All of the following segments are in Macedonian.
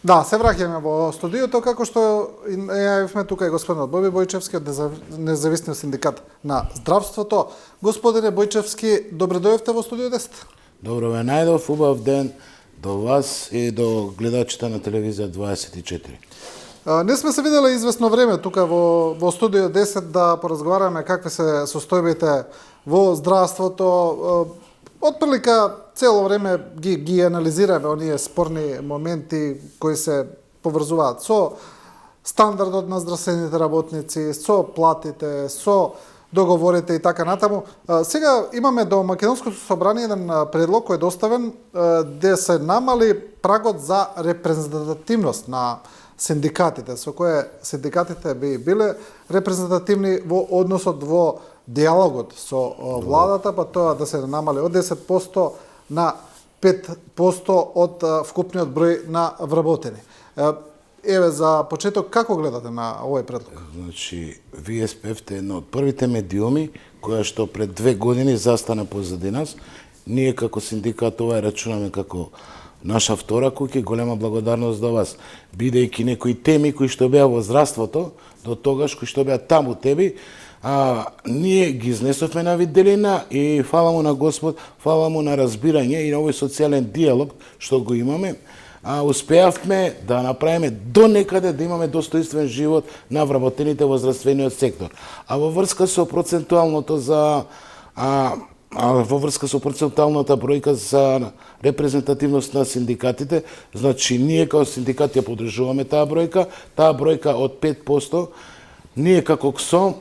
Да, се враќаме во студиото, како што јавивме тука и господинот Боби Бојчевски од Независниот синдикат на здравството. Господине Бојчевски, добре дојдовте во студио 10. Добро ве најдов, убав ден до вас и до гледачите на телевизија 24. Не сме се виделе известно време тука во студио 10 да поразговараме какви се состојбите во здравството. Отприлика цело време ги анализираме оние спорни моменти кои се поврзуваат со стандардот на здравствените работници, со платите, со договорите и така натаму. Сега имаме до Македонското собрание еден предлог кој е доставен де се намали прагот за репрезентативност на синдикатите, со кое синдикатите би биле репрезентативни во односот во диалогот со владата, па тоа да се намали од 10% на 5% од вкупниот број на вработени. Еве за почеток, како гледате на овој предлог? Значи, вие спевте едно од првите медиуми која што пред 2 години застана позади нас. Ние како синдикат ова рачунаме како наша втора куќа, голема благодарност до вас, бидејќи некои теми кои што беа во здравството, до тогаш кои што беа таму теби, ние ги изнесовме на виделина и фала му на Господ, фала му на разбирање и на овој социјален диалог што го имаме, успеавме да направиме до некаде да имаме достоинствен живот на вработените во здравствениот сектор. А во врска со процентуалното во врска со процентуалната бројка за репрезентативност на синдикатите, значи ние како синдикат ја поддржуваме таа бројка од 5%. Ние како КСОМ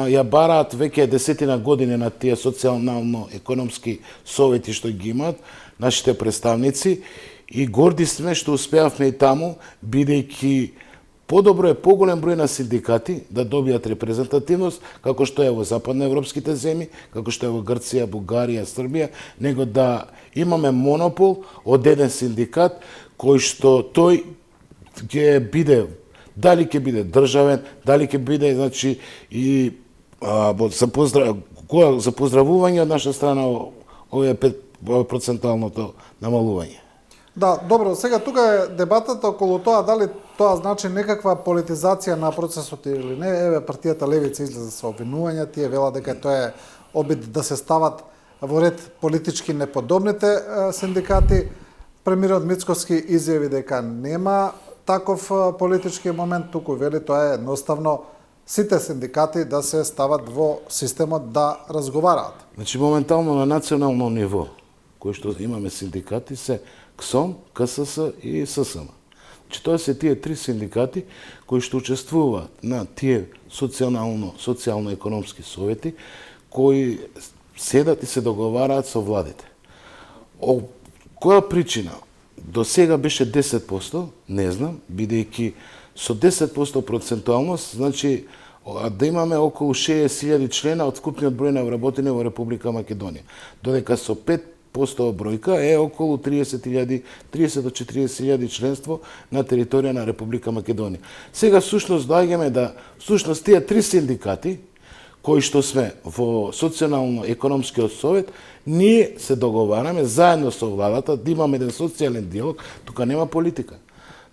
ја бараат веќе 10 години на тие социјално-економски совети што ги имаат нашите представници и горди сме што успеавме и таму, бидејќи подобро е поголем број на синдикати да добијат репрезентативност, како што е во западноевропските земји, како што е во Грција, Бугарија, Србија, него да имаме монопол од еден синдикат кој што тој ќе биде, дали ќе биде државен, дали ќе биде, значи, и за поздравување од наша страна овие процентуалното намалување. Да, добро, сега тука е дебатата околу тоа дали тоа значи некаква политизација на процесот или не. Еве партијата Левица излезе со обвинувања, тие велат дека тоа е обид да се стават во ред политички неподобните синдикати. Премиерот Мицкоски изјави дека нема таков политички момент, туку вели тоа е едноставно сите синдикати да се стават во системот да разговараат. Значи моментално на национално ниво кои што имаме синдикати се КСОМ, КСС и ССМ. Значи тоа се тие 3 синдикати кои што учествуваат на тие социјално-економски совети кои седат и се договараат со владите. Која причина? До сега беше 10%, не знам, бидејќи со 10% процентуалност, значи да имаме околу 60.000 члена од вкупниот број на вработени во Република Македонија. Додека со 5% бројка е околу 30 до 40.000 членство на територија на Република Македонија. Сега всушност доаѓаме да всушност тие 3 синдикати кои што сме во социјално-економскиот совет, ние се договараме заедно со владата да имаме еден социјален диалог, тука нема политика.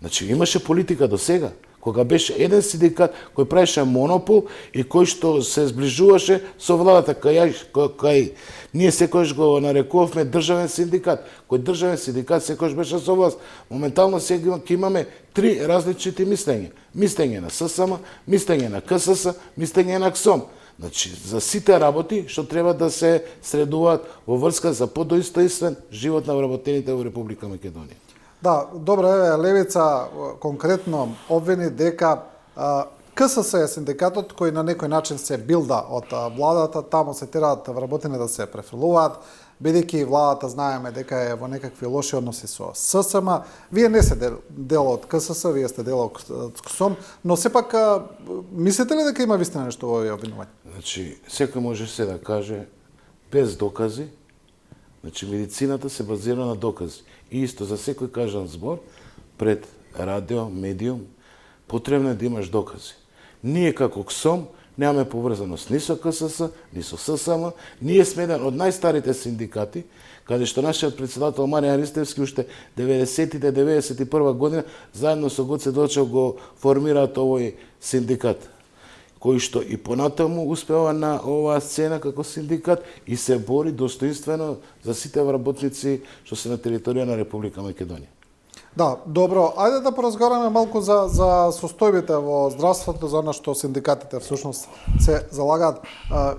Значи имаше политика до сега, кога беше еден синдикат кој правеше монопол и кој што се зближуваше со владата, кај ние секојаш го нарекувавме државен синдикат, кој државен синдикат секојаш беше со власт. Моментално сега ќе имаме 3 различити мислења. Мислење на ССМ, мислење на КСС, мислење на КСОМ. Значи, за сите работи што треба да се средуваат во врска за подостоинствен живот на вработените во Република Македонија. Да, добро, еве Левица конкретно обвини дека КСС е синдикатот кој на некој начин се билда од владата, таму се тераат вработени да се префрлуваат, бидејќи владата знаеме дека е во некакви лоши односи со ССМ. Вие не сте дел од КСС, вие сте дел од КСОМ, но сепак мислите ли дека има вистина нешто во овие обвинувања? Значи, секој може се да каже без докази. Значи, медицината се базира на докази. И исто за секој кажан збор пред радио, медиум, потребно е да имаш докази. Ние како КСОМ немаме поврзаност ни со КСС, ни со ССМ. Ние сме еден од најстарите синдикати, каде што нашиот председател Маријан Ристевски уште 90-тите, 91 година, заедно со Гоце Делчев го формираат овој синдикат, кој што и понатаму успева на оваа сцена како синдикат и се бори достоинствено за сите вработници што се на територија на Република Македонија. Да, добро. Ајде да поразговараме малку за состојбите во здравството, за она што синдикатите всушност се залагаат.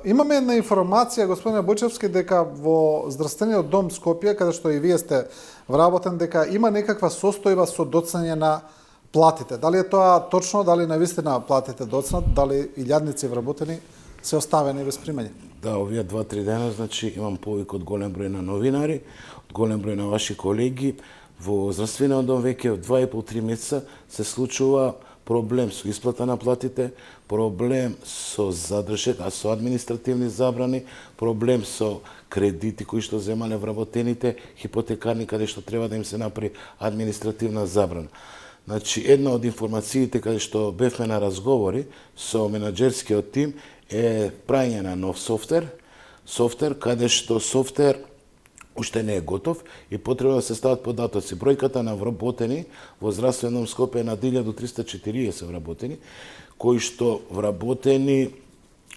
Имаме една информација, господине Бојчевски, дека во здравствениот дом Скопје, каде што и вие сте вработен, дека има некаква состојба со доцнање на платите. Дали е тоа точно, дали навистина платите доцнат, дали илјадници вработени се оставени без примање? Да, овие 2-3 дена, значи, имам повик од голем број на новинари, од голем број на ваши колеги. Во здравствениот дом веќе 2,5-3 месеца се случува проблем со исплата на платите, проблем со задршек, а со административни забрани, проблем со кредити кои што земале вработените, хипотекарни, каде што треба да им се направи административна забрана. Значи, една од информациите каде што бевме на разговори со менаџерскиот тим е прајање на нов софтвер, каде што софтвер уште не е готов и потребно да се стават податоци. Бројката на вработени во здравствено Скопје е на 1340 вработени, кои што вработени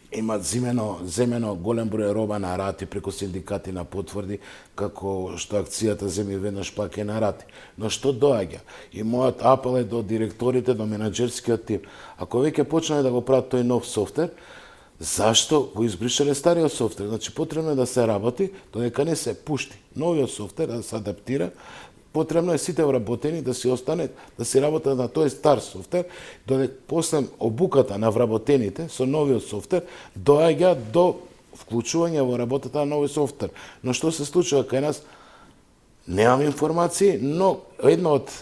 имат земено голем број роба на рати преку синдикати на потврди, како што акцијата земи веднаш пак е на рати. Но што доаѓа? И мојот апел е до директорите, до менаџерскиот тим. Ако веќе почнале да го прават тој нов софтвер, зашто го избришале стариот софтвер? Значи, потребно е да се работи, додека не се пушти новиот софтвер, да се адаптира, потребно е сите вработени да си останат, да си работат на тој стар софтвер, додека после обуката на вработените со новиот софтвер доаѓа до вклучување во работата на новиот софтвер. Но што се случува кај нас? Немам информации, но едно од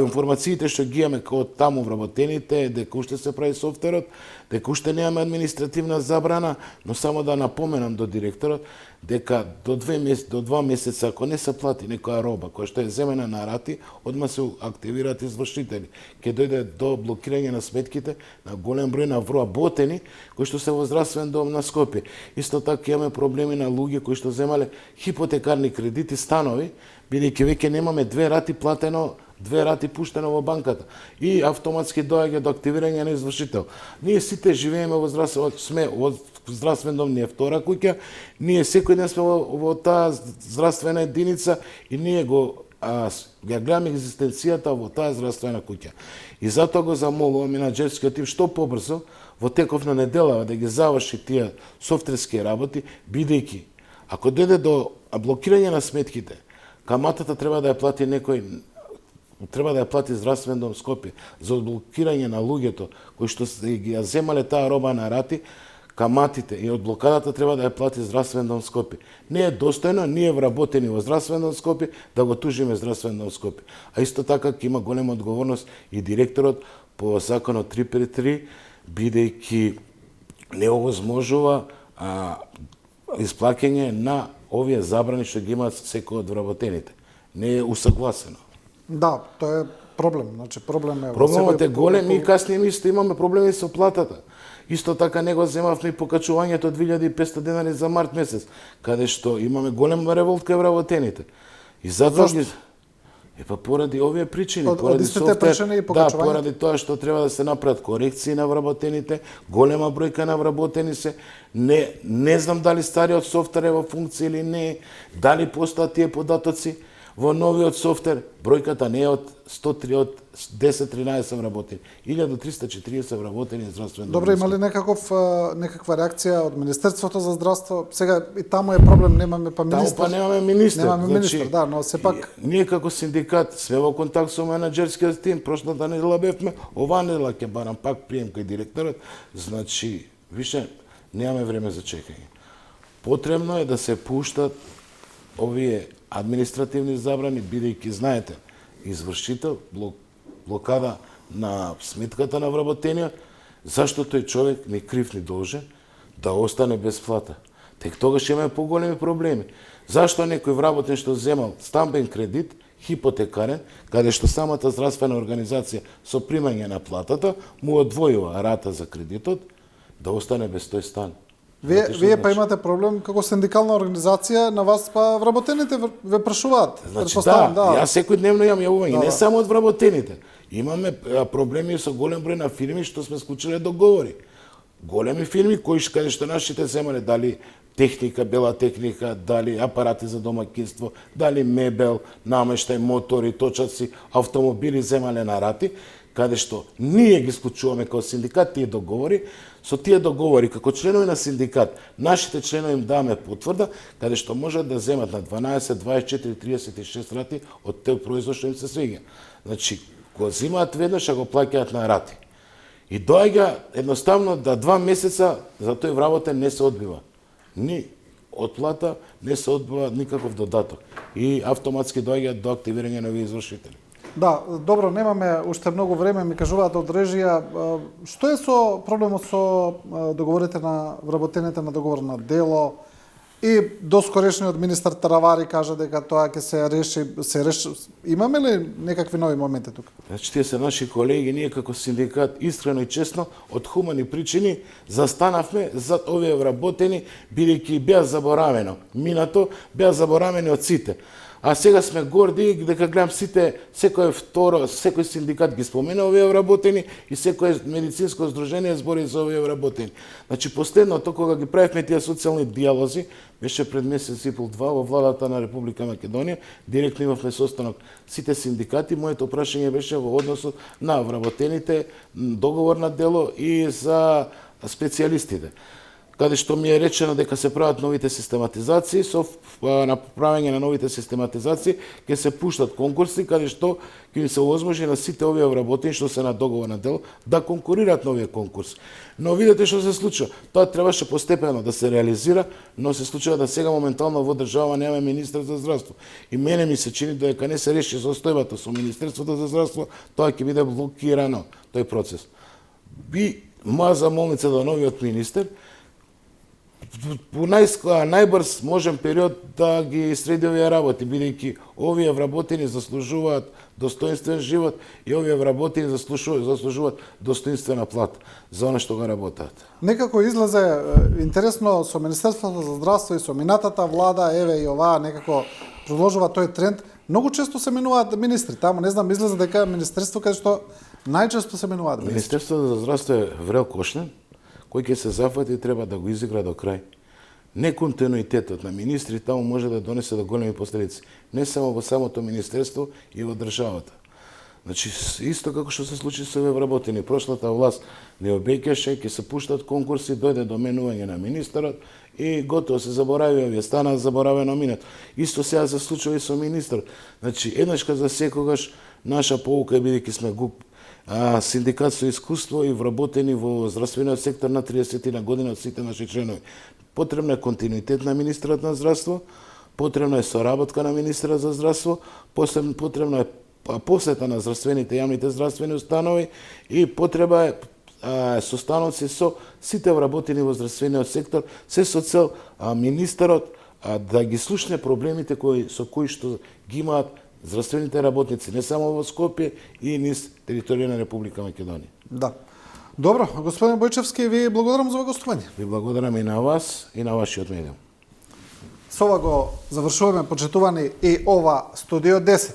информациите што ги имаме од таму вработените е дека уште се прави софтверот, дека уште немаме административна забрана, но само да напоменам до директорот дека до 2 месеца ако не се плати некоја роба која што е земена на рати, одма се активираат извршители. Ќе дојде до блокирање на сметките на голем број на вработени кои што се во здравствен дом на Скопје. Исто така имаме проблеми на луѓе кои што земале хипотекарни кредити, станови, бидејќи веќе немаме 2 рати платено, 2 рати пуштено во банката и автоматски доаѓа до активирање на извршител. Ние сите живееме во здравствен дом, ние втора куќа, ние секој ден сме во таа здравствена единица и ние ја гледаме екзистенцијата во таа здравствена куќа. И затоа го замолувам менаџерскиот тим што побрзо во теков на неделава да ги заврши тие софтверски работи, бидејќи ако дојде до блокирање на сметките, каматата треба да ја плати некој, треба да ја плати здравствен дом Скопје за одблокирање на луѓето кои што ги ја земале таа роба на рати, каматите и од блокадата треба да ја плати здравствен дом Скопје. Не е достојно ние вработени во здравствен дом Скопје да го тужиме здравствен дом Скопје. А исто така ќе има голема одговорност и директорот по законот 353, бидејќи не овозможува исплаќање на овие забрани што ги имаат секој од вработените. Не е усагласено. Да, тоа е проблем. Значи, проблем е... Проблемот е голем и каснije исто имаме проблеми со платата. Исто така не го земавме и покачувањето од 2500 денари за март месец, каде што имаме голем револт кај вработените. И затоа ги... поради овие причини, поради софтвер, да, поради тоа што треба да се направат корекции на вработените, голема бројка на вработени се, не знам дали стариот софтвер е во функција или не, дали постојат тие податоци во новиот софтвер, бројката не е од 103, од 10-13 вработени, 1340 вработени здравствено. Добре, има ли некаква реакција од Министерството за здравство? Сега и таму е проблем, немаме па министер. Таму па немаме министер. Немаме министер, да, но сепак... Ние како синдикат сме во контакт со менаџерскиот тим, прошлата недела бевме, оваа недела ќе барам пак прием кај директорот, значи, више, немаме време за чекање. Потребно е да се пуштат овие административни забрани, бидејќи, знаете, извршител, блокада на сметката на вработениот, зашто тој човек ни крив ни должен да остане без плата. Тек тогаш имаме поголеми проблеми. Зашто некој вработен што земал стамбен кредит, хипотекарен, каде што самата здравствена организација со примање на платата му одвојува рата за кредитот, да остане без тој стан. Вие па имате проблем како синдикална организација, на вас па вработените ве прашуваат. Значи јас секојдневно имам јавување, не само од вработените. Имаме проблеми со голем број на фирми што сме склучиле договори. Големи фирми кои каде што нашите земале дали техника, бела техника, дали апарати за домаќинство, дали мебел, намештај, мотори, точаци, автомобили земале на рати, каде што ние ги склучуваме како синдикат тие договори. Со тие договори, како членови на синдикат, нашите членови им даваме потврда, каде што можат да земат на 12, 24, 36 рати од тој производ што им се свиѓа. Значи, го земаат веднаш, а го плаќаат на рати. И доаѓа едноставно да 2 месеца за тој вработен не се одбива. Ни отплата, не се одбива никаков додаток. И автоматски доаѓа до активирање на овие извршители. Да, добро, немаме уште многу време, ми кажуваат од режија. Што е со проблемот со договорите на вработените на договор на дело? И доскорешниот министар Таравари кажа дека тоа ќе се реши. Имаме ли некакви нови моменти тука? Значи, тие се наши колеги, ние како синдикат искрено и честно од хумани причини застанавме за овие вработени, бидејќи беа заборавено. Минато беа заборавени од сите. А сега сме горди дека гледам сите, секој синдикат ги спомена овие вработени и секој медицинско здружение збори за овие вработени. Значи, последното кога ги правевме тие социјални диалози, беше пред месец и пол-два во владата на Република Македонија, директно имавме состанок сите синдикати, моето прашање беше во односот на вработените, договор на дело и за специјалистите, каде што ми е речено дека се прават новите систематизации, со направање на новите систематизации ќе се пуштат конкурси, каде што ќе им се овозможи на сите овие вработени што се на договор на дело да конкурираат на овие конкурси. Но видете што се случува. Тоа требаше постепено да се реализира, но се случува да сега моментално во држава немаме министер за здравство. И мене ми се чини дека не се реши состојбата со Министерството за здравство, тоа ќе биде блокирано тој процес. Би моја замолница до новиот министер по најбрз можен период да ги среди овие работи, бидејќи овие вработени заслужуваат достоинствен живот и овие вработени заслужуваат достоинствена плата за она што го работат. Некако излезе интересно со Министерството за здравство и со минатата влада, еве и оваа некако продолжува тој тренд. Многу често се менуваат министри. Таму не знам, излезе дека министерство каде што најчесто се менуваат министри. Министерството за здравство е врел кошнен, кој ќе се зафати треба да го изигра до крај. Неконтинуитетот на министри таму може да донесе до големи последици, не само во самото министерство и во државата. Значи, исто како што се случи со овие вработени, прошлата власт не обеќаше, ќе се пуштат конкурси, дојде до менување на министерот и готово се заборави овие, стана заборавено минат. Исто сега се случува и со министерот. Значи, еднашка за секогаш наша поука е бидејќи сме синдикат со искуство и вработени во здравствениот сектор на 30 години од сите наши членови. Потребна е континуитет на министерот на здравство, потребна е соработка на министерот за здравство, потребна е посета на здравствените јавните здравствени установи и потреба е состаноци со сите вработени во здравствениот сектор, се со цел министерот да ги слушне проблемите со кои што ги имаат здравствените работници, не само во Скопје и низ територија на Република Македонија. Да. Добро, господин Бојчевски, ви благодарам за гостување. Ви благодарам и на вас и на вашиот медиум. Со ова го завршуваме, почитувани, и ова Студио 10.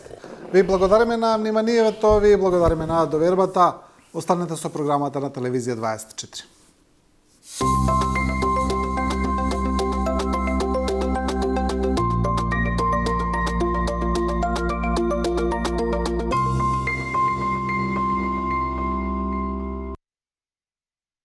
Ви благодариме на вниманието, ви благодариме на довербата. Останете со програмата на Телевизија 24.